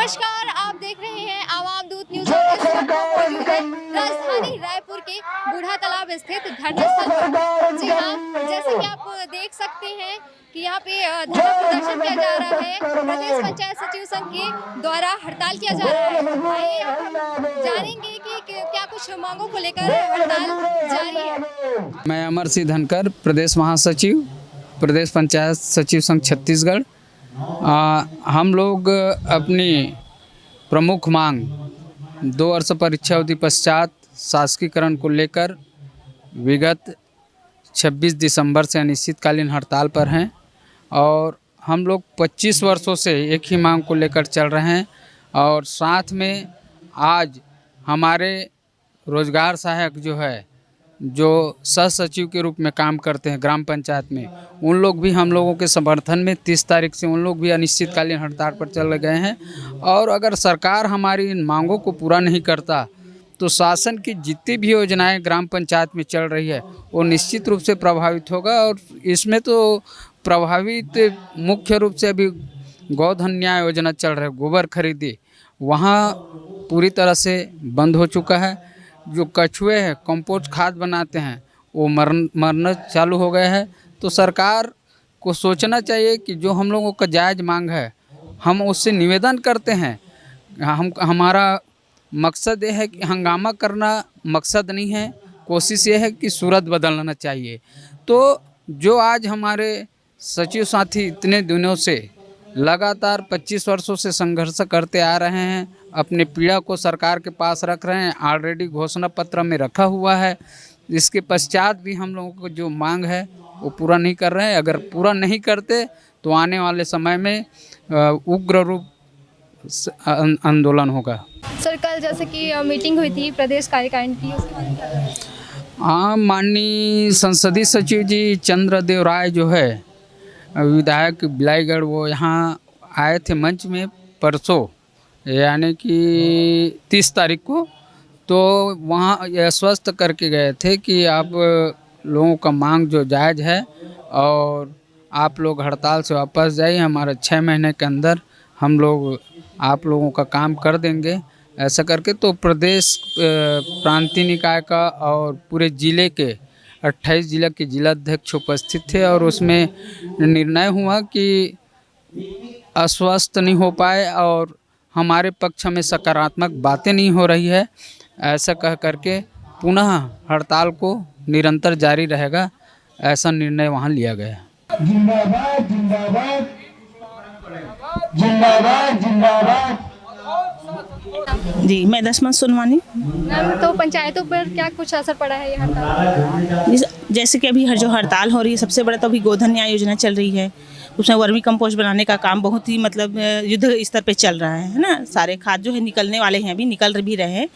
नमस्कार, आप देख रहे हैं आवाम दूत न्यूज और इस वक्त मौजूद है राजधानी रायपुर के बूढ़ा तालाब स्थित धरना स्थल पर। जी हाँ, जैसे कि आप देख सकते हैं कि यहाँ पे धरना प्रदर्शन किया जा रहा है। प्रदेश पंचायत सचिव संघ के द्वारा हड़ताल किया जा रहा है। आइए हम जानेंगे कि क्या कुछ मांगों को लेकर हड़ताल जारी है। मैं अमर सिंह धनकर, प्रदेश महासचिव, प्रदेश पंचायत सचिव संघ छत्तीसगढ़। हम लोग अपनी प्रमुख मांग 2 वर्ष परीक्षा अवधि पश्चात शासकीकरण को लेकर विगत 26 दिसंबर से अनिश्चितकालीन हड़ताल पर हैं और हम लोग 25 वर्षों से एक ही मांग को लेकर चल रहे हैं। और साथ में आज हमारे रोजगार सहायक जो सह सचिव के रूप में काम करते हैं ग्राम पंचायत में, उन लोग भी हम लोगों के समर्थन में 30 तारीख से उन लोग भी अनिश्चितकालीन हड़ताल पर चल गए हैं। और अगर सरकार हमारी इन मांगों को पूरा नहीं करता तो शासन की जितनी भी योजनाएं ग्राम पंचायत में चल रही है वो निश्चित रूप से प्रभावित होगा। और इसमें तो प्रभावित मुख्य रूप से अभी गोधन न्याय योजना चल रहा है, गोबर खरीदी, वहाँ पूरी तरह से बंद हो चुका है। जो कछुए हैं कंपोस्ट खाद बनाते हैं वो मरना चालू हो गए हैं। तो सरकार को सोचना चाहिए कि जो हम लोगों का जायज़ मांग है हम उससे निवेदन करते हैं। हमारा मकसद ये है कि हंगामा करना मकसद नहीं है, कोशिश ये है कि सूरत बदलना चाहिए। तो जो आज हमारे सचिव साथी इतने दिनों से लगातार 25 वर्षों से संघर्ष करते आ रहे हैं, अपने पीड़ा को सरकार के पास रख रहे हैं, ऑलरेडी घोषणा पत्र में रखा हुआ है। इसके पश्चात भी हम लोगों को जो मांग है वो पूरा नहीं कर रहे हैं। अगर पूरा नहीं करते तो आने वाले समय में उग्र रूप आंदोलन होगा। सर, कल जैसे कि मीटिंग हुई थी प्रदेश कार्यकारिणी की, उसके बारे में क्या कहें? हाँ, माननीय संसदीय सचिव जी चंद्रदेव राय जो है विधायक बिलाईगढ़, वो यहाँ आए थे मंच में परसों यानी कि 30 तारीख को। तो वहाँ यह आश्वस्त करके गए थे कि आप लोगों का मांग जो जायज़ है और आप लोग हड़ताल से वापस जाइए, हमारे 6 महीने के अंदर हम लोग आप लोगों का काम कर देंगे, ऐसा करके। तो प्रदेश प्रांतीय निकाय का और पूरे ज़िले के 28 जिला के जिलाध्यक्ष उपस्थित थे और उसमें निर्णय हुआ कि आश्वस्त नहीं हो पाए और हमारे पक्ष में सकारात्मक बातें नहीं हो रही है, ऐसा कह करके पुनः हड़ताल को निरंतर जारी रहेगा, ऐसा निर्णय वहां लिया गया। जिंदाबाद जिंदाबाद जिंदाबाद जिंदाबाद। जी, मैं दशमन सुनवानी। मैम, तो पंचायतों पर क्या कुछ असर पड़ा है ये हड़ताल? जैसे कि अभी जो हड़ताल हो रही है, सबसे बड़ा तो अभी गोधन न्याय योजना चल रही है, उसमें वर्मी कंपोस्ट बनाने का काम बहुत ही मतलब युद्ध स्तर पे चल रहा है ना। सारे खाद जो है निकलने वाले हैं, अभी निकल भी रहे हैं।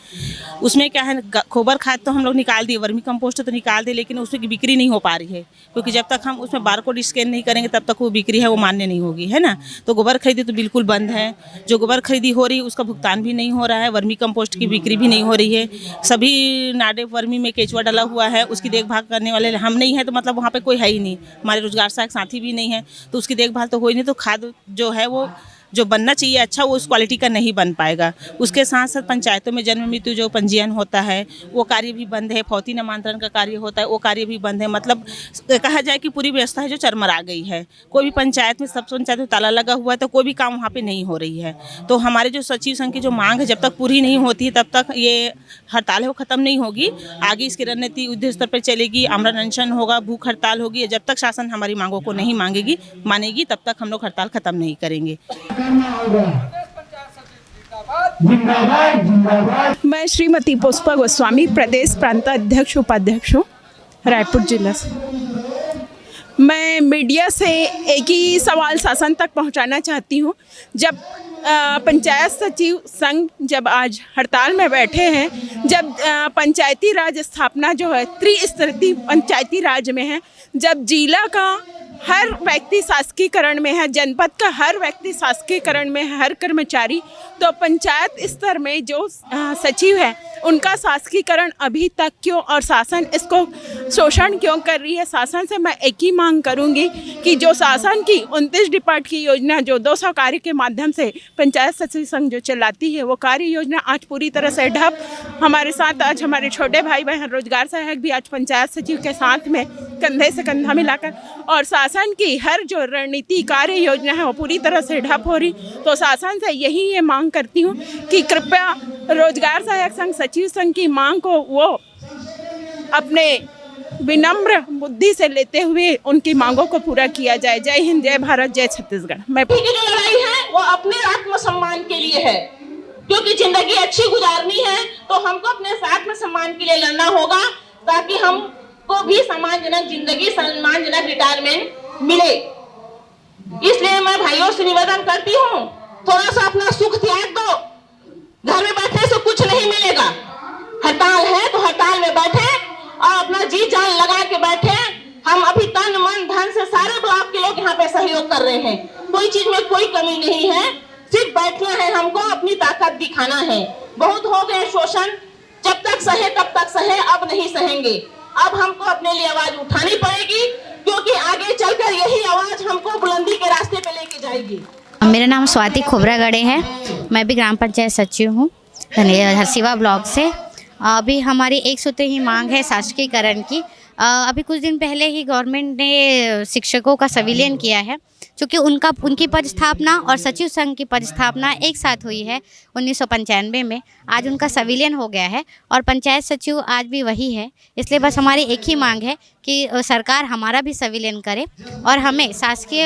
उसमें क्या है, गोबर खाद तो हम लोग निकाल दिए, वर्मी कंपोस्ट तो निकाल दिए, लेकिन उसमें बिक्री नहीं हो पा रही है, क्योंकि जब तक हम उसमें बारकोड स्कैन नहीं करेंगे तब तक वो बिक्री है वो मान्य नहीं होगी, है ना। तो गोबर खरीदी तो बिल्कुल बंद है। जो गोबर खरीदी हो रही है उसका भुगतान भी नहीं हो रहा है, वर्मी कंपोस्ट की बिक्री भी नहीं हो रही है। सभी नाडे वर्मी में केचुआ डला हुआ है, उसकी देखभाल करने वाले हम नहीं हैं, तो मतलब वहाँ पर कोई है ही नहीं। हमारे रोजगार सहायक साथी भी नहीं है, तो उसकी देखभाल तो हो ही नहीं। तो खाद जो है वो जो बनना चाहिए अच्छा, वो उस क्वालिटी का नहीं बन पाएगा। उसके साथ साथ पंचायतों में जन्म मृत्यु जो पंजीयन होता है वो कार्य भी बंद है, फौती नामांतरण का कार्य होता है वो कार्य भी बंद है। मतलब कहा जाए कि पूरी व्यवस्था है जो चरमरा गई है। कोई भी पंचायत में, सब पंचायत में ताला लगा हुआ है, तो कोई भी काम वहाँ पे नहीं हो रही है। तो हमारे जो सचिव संघ की जो मांग है, जब तक पूरी नहीं होती है तब तक ये हड़ताल है वो ख़त्म नहीं होगी। आगे इसकी रणनीति युद्ध स्तर पर चलेगी, आमरण अनशन होगा, भूख हड़ताल होगी। जब तक शासन हमारी मांगों को नहीं मानेगी तब तक हम लोग हड़ताल ख़त्म नहीं करेंगे। मैं श्रीमती पुष्पा गोस्वामी, प्रदेश प्रांत अध्यक्ष उपाध्यक्ष हूँ, रायपुर जिला से। मैं मीडिया से एक ही सवाल शासन तक पहुँचाना चाहती हूँ। जब पंचायत सचिव संघ जब आज हड़ताल में बैठे हैं, जब पंचायती राज स्थापना जो है त्रिस्तरीय पंचायती राज में है, जब जिला का हर व्यक्ति शासकीकरण में है, जनपद का हर व्यक्ति शासकीकरण में है, हर कर्मचारी। तो पंचायत स्तर में जो सचिव है उनका शासकीकरण अभी तक क्यों और शासन इसको शोषण क्यों कर रही है। शासन से मैं एक ही मांग करूंगी कि जो शासन की 29 डिपार्ट की योजना जो 200 कार्य के माध्यम से पंचायत सचिव संघ जो चलाती है वो कार्य योजना आज पूरी तरह से ठप। हमारे साथ आज हमारे छोटे भाई बहन रोजगार सहायक भी आज पंचायत सचिव के साथ में कंधे से कंधा मिलाकर, और शासन की हर जो रणनीति कार्य योजना है वो पूरी तरह से ठप हो रही। तो शासन से यही ये मांग करती हूँ कि कृपया रोजगार सहायक संघ सचिव संघ की मांग को वो अपने विनम्र बुद्धि से लेते हुए उनकी मांगों को पूरा किया जाए। जय हिंद, जय भारत, जय छत्तीसगढ़। मैं की जो लड़ाई है वो अपने आत्मसम्मान के लिए है, क्योंकि जिंदगी अच्छी गुजारनी है तो हमको अपने आत्मसम्मान के लिए लड़ना होगा ताकि हमको भी सम्मानजनक जिंदगी, सम्मानजनक रिटायरमेंट मिले। इसलिए मैं भाइयों से निवेदन करती हूँ, थोड़ा सा अपना सुख त्याग दो। घर में बैठने से कुछ नहीं मिलेगा। हड़ताल है तो हड़ताल में बैठे और अपना जी जान लगा के बैठे। हम अभी तन मन धन से सारे ब्लॉक के लोग यहाँ पे सहयोग कर रहे हैं, कोई चीज में कोई कमी नहीं है। सिर्फ बैठना है, हमको अपनी ताकत दिखाना है। बहुत हो गए शोषण, जब तक सहे तब तक सहे, अब नहीं सहेंगे। अब हमको अपने लिए आवाज उठानी पड़ेगी, क्योंकि आगे चलकर यही आवाज हमको बुलंदी के रास्ते पे लेके जाएगी। मेरा नाम स्वाति खोबरागढ़े है, मैं भी ग्राम पंचायत सचिव हूँ हरसिवा ब्लॉक से। अभी हमारी एक सूत्र ही मांग है शासकीकरण की। अभी कुछ दिन पहले ही गवर्नमेंट ने शिक्षकों का संविलियन किया है, क्योंकि उनकी पदस्थापना और सचिव संघ की पदस्थापना एक साथ हुई है 1995 में। आज उनका संविलियन हो गया है और पंचायत सचिव आज भी वही है। इसलिए बस हमारी एक ही मांग है कि सरकार हमारा भी संविलियन करे और हमें शासकीय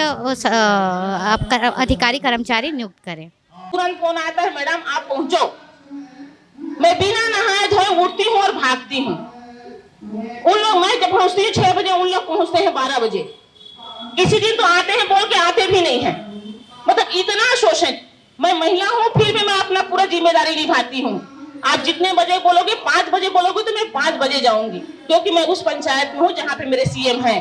अधिकारी कर्मचारी नियुक्त करे। तुरंत फोन आता है, मैडम आप पहुंचो। मैं बिना नहाए धोए उठती हूँ और भागती हूँ। उन लोग, मैं जब पहुँचती हूँ 6 बजे, उन लोग पहुँचते हैं 12 बजे। किसी दिन तो आते हैं बोल के आते भी नहीं है। मतलब इतना शोषण। मैं महिला हूँ फिर भी मैं अपना पूरा जिम्मेदारी निभाती हूँ। आप जितने बजे बोलोगे, 5 बजे बोलोगे तो मैं 5 बजे जाऊंगी, क्योंकि मैं उस पंचायत में हूँ जहाँ पे मेरे सीएम हैं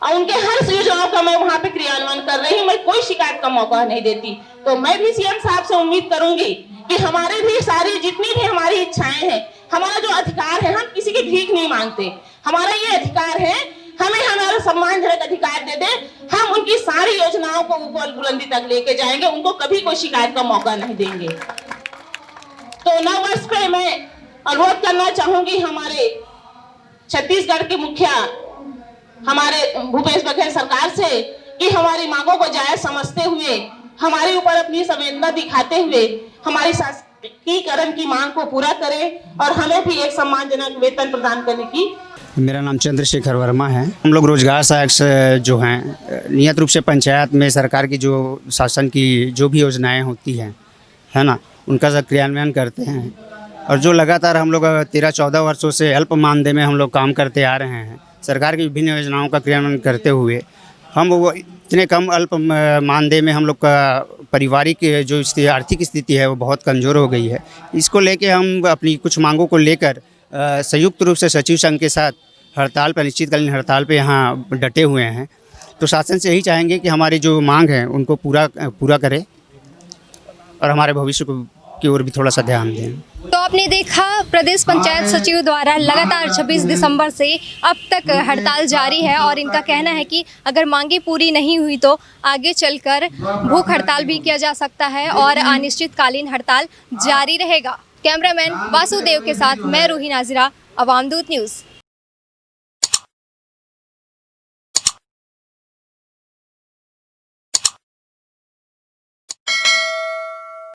और उनके हर योजनाओं का मैं वहाँ पे क्रियान्वयन कर रही हूँ। मैं कोई शिकायत का मौका नहीं देती। तो मैं भी सीएम साहब से उम्मीद करूंगी कि हमारे भी सारी जितनी भी हमारी इच्छाएं हैं, हमारा जो अधिकार है, हम किसी की भीख नहीं मांगते। हमारा ये अधिकार है, हमें हमारा सम्मानजनक अधिकार दे दे। हम उनकी सारी योजनाओं को ऊपर बुलंदी तक लेके जाएंगे, उनको कभी कोई शिकायत का मौका नहीं देंगे। तो नव वर्ष पे मैं अनुरोध करना चाहूंगी हमारे छत्तीसगढ़ के मुखिया हमारे भूपेश बघेल सरकार से कि हमारी मांगों को जायज समझते हुए, हमारे ऊपर अपनी संवेदना दिखाते हुए हमारी शासकीकरण की मांग को पूरा करें और हमें भी एक सम्मानजनक वेतन प्रदान करने की। मेरा नाम चंद्रशेखर वर्मा है। हम लोग रोजगार सहायक जो हैं नियत रूप से पंचायत में सरकार की जो शासन की जो भी योजनाएं होती हैं, है ना, उनका सब क्रियान्वयन करते हैं। और जो लगातार हम लोग 13-14 वर्षों से अल्प मानदेय में हम लोग काम करते आ रहे हैं, सरकार की विभिन्न योजनाओं का क्रियान्वयन करते हुए हम वो इतने कम अल्प मानदेय में हम लोग का पारिवारिक जो आर्थिक स्थिति है वो बहुत कमज़ोर हो गई है। इसको लेके हम अपनी कुछ मांगों को लेकर संयुक्त रूप से सचिव संघ के साथ हड़ताल पर, अनिश्चितकालीन हड़ताल पे यहाँ डटे हुए हैं। तो शासन से यही चाहेंगे कि हमारी जो मांग है उनको पूरा करे और हमारे भविष्य की ओर भी थोड़ा सा ध्यान दें। तो आपने देखा प्रदेश पंचायत सचिव द्वारा लगातार 26 दिसंबर से अब तक हड़ताल जारी है और इनका कहना है कि अगर मांगे पूरी नहीं हुई तो आगे चलकर भूख हड़ताल भी किया जा सकता है और अनिश्चितकालीन हड़ताल जारी रहेगा। कैमरामैन वासुदेव के साथ मैं रूही नाजिरा, अवाम दूत न्यूज़।